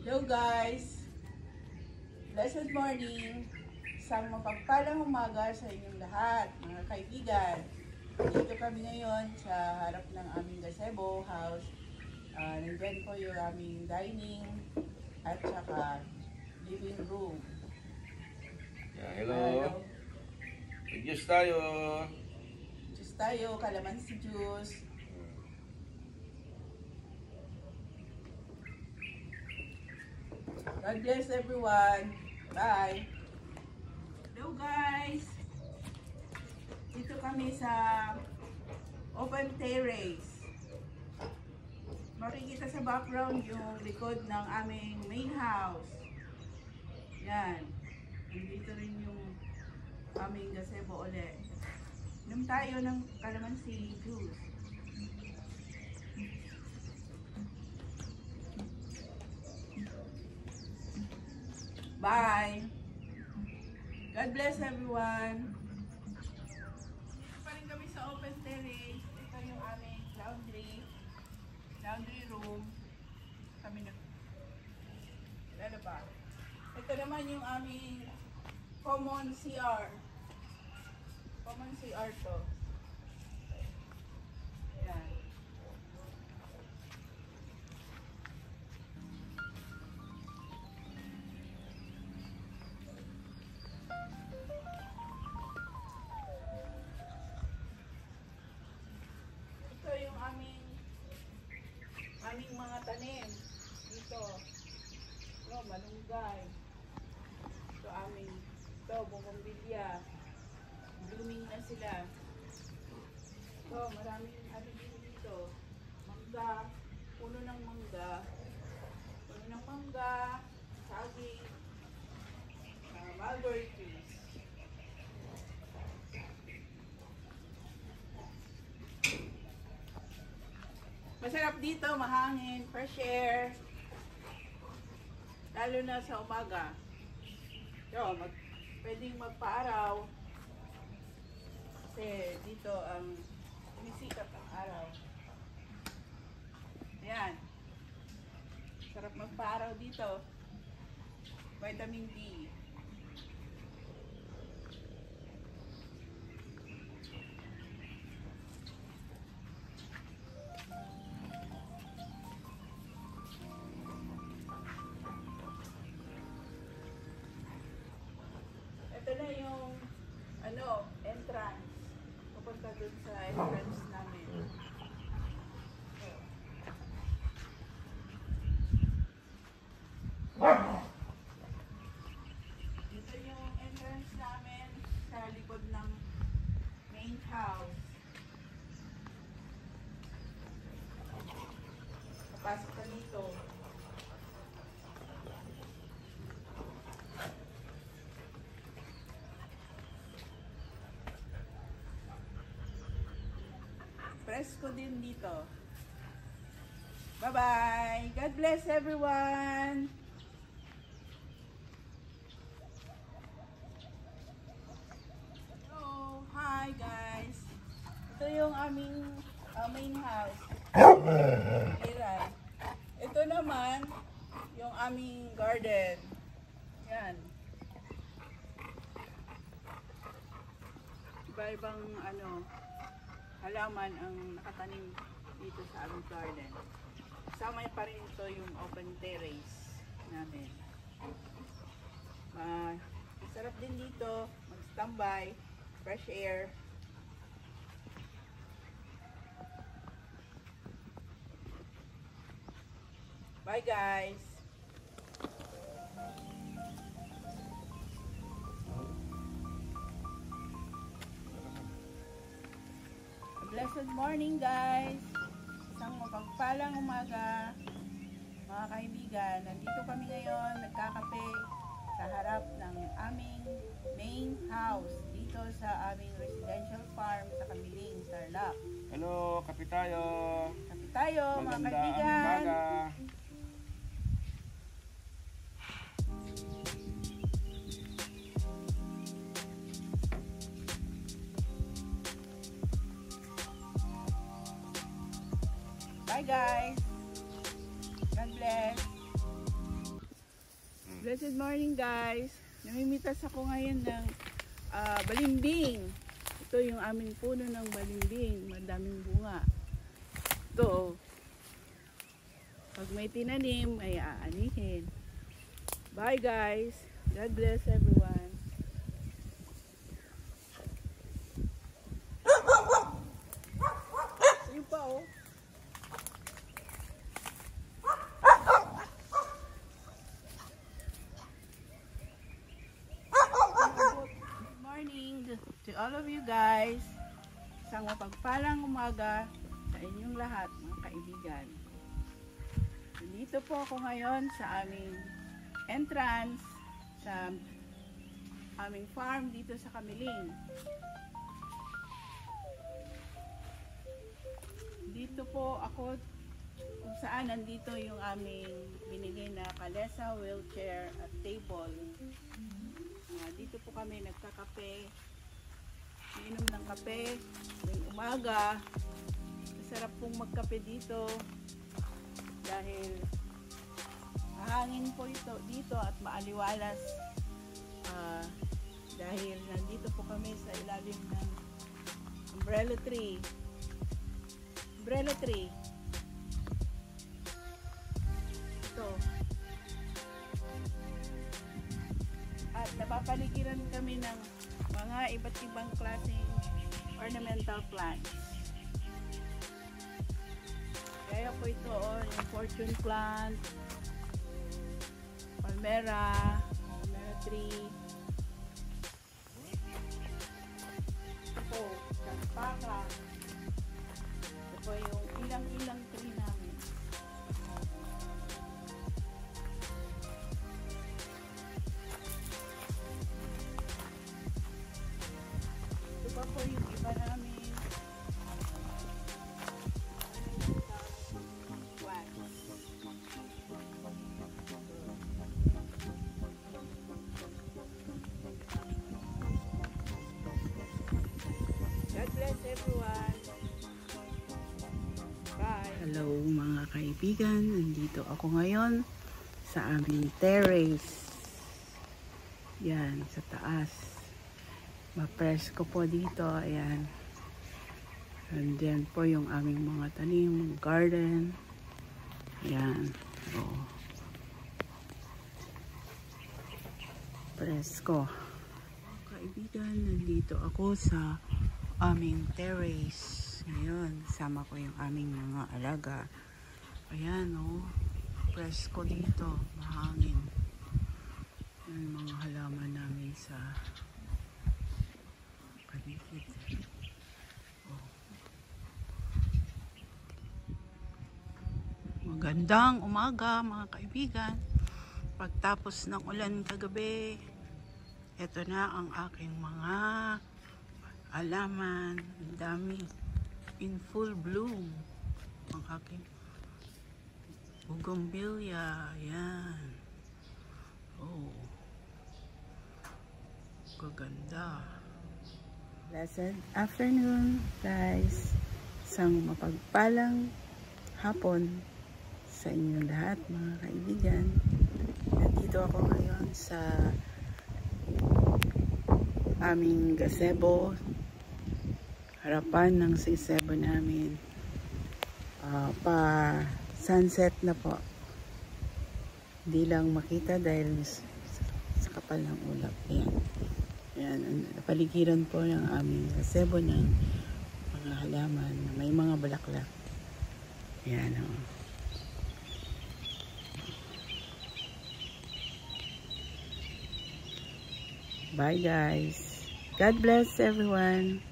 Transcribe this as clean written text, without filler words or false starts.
Hello guys! Blessed morning! Isang mapagpalang umaga sa inyong lahat, mga kaibigan. Dito kami ngayon sa harap ng aming gazebo house. Nandyan po yung aming dining at saka living room. Hello. Juice tayo. Juice tayo, kalamansi juice. God bless everyone. Bye. Hello guys. Dito kami sa open terrace. Makikita sa background yung likod ng aming main house. Yan. Dito rin yung aming gazebo ulit. Inom tayo ng kalamansi juice. Bye! God bless everyone! Pa rin kami sa open terrace. Ito yung aming laundry room. Kami na. Lalo ba? Ito naman yung aming common CR. Common CR to. Yan. Aming mga tanim dito. No, malunggay. Ito bumombilya. Blooming na sila. Ito, maraming ano dito. Mangga, puno ng mangga, saging, mulberry trees. Masarap dito, mahangin, fresh air. Lalo na sa umaga. So, pwedeng magpa-araw. Kasi dito ang sumisikat ang araw. Ayan. Sarap magpa-araw dito. Vitamin D. Ito na yung entrance. Pupunta dun sa entrance namin. Dito yung entrance namin sa likod ng main house. Papasok ka dito. Presko din dito. Bye-bye! God bless everyone! Hello! Hi guys! Ito yung aming main house. Iran. Ito naman yung aming garden. Yan. Iba-ibang halaman ang nakatanim dito sa aming garden. Kasama pa rin ito yung open terrace namin. Masarap din dito mag-standby, fresh air. Bye guys! Blessed morning guys! Isang mapagpalang umaga mga kaibigan. Nandito kami ngayon nagkakape sa harap ng aming main house dito sa aming residential farm sa Kamiling, Tarlac. Hello, kape tayo. Kape tayo mga Maganda kaibigan! ang umaga. Bye guys! God bless! Blessed morning guys! Namimitas ako ngayon ng balimbing. Ito yung aming puno ng balimbing. Madaming bunga. Ito, pag may tinanim ay aanihin. Bye guys! God bless everyone! Ayun pa oh! To all of you guys, isang mapagpalang umaga sa inyong lahat mga kaibigan. Dito po ako ngayon sa aming entrance sa aming farm dito sa Kamiling. Dito po ako kung saan nandito yung aming binigay na kalesa, wheelchair at table. Dito po kami nagkakape, inom ng kape tuwing umaga. Masarap pong magkape dito dahil mahangin po ito dito at maaliwalas, dahil nandito po kami sa ilalim ng umbrella tree. Ito. At napapaligiran kami ng mga iba't ibang klaseng ornamental plants. Kaya po ito, yung fortune plant, palmera tree. Ito po, tampaka. Ito po yung ilang tree namin. Ito pa po yung iba namin. God bless everyone. Bye. Hello mga kaibigan, nandito ako ngayon sa aming terrace. Yan, sa taas. Ma-presko po dito, ayan. Andyan po yung aming mga tanim, garden. Ayan. Oh. Presko. Kaibigan, nandito ako sa aming terrace. Ngayon, sama ko yung aming mga alaga. Ayan, oh. Presko dito. Mahangin. Yung mga halaman namin sa paligid. Oh. Magandang umaga, mga kaibigan. Pagtapos ng ulan kagabi, ito na ang aking mga halaman. Ang dami. In full bloom. Ang aking bougainvillea. Ayan. Oh. Gaganda. Blessed afternoon, guys. Isang mapagpalang hapon sa inyong lahat, mga kaibigan. Nandito ako ngayon sa aming gazebo, harapan ng gazebo namin. Pa sunset na po. Hindi lang makita dahil sa kapal ng ulap. Ayan. Ayan, napaligiran po yung aming gazebo ng mga halaman. May mga bulaklak. Ayan, oh. Bye guys. God bless everyone.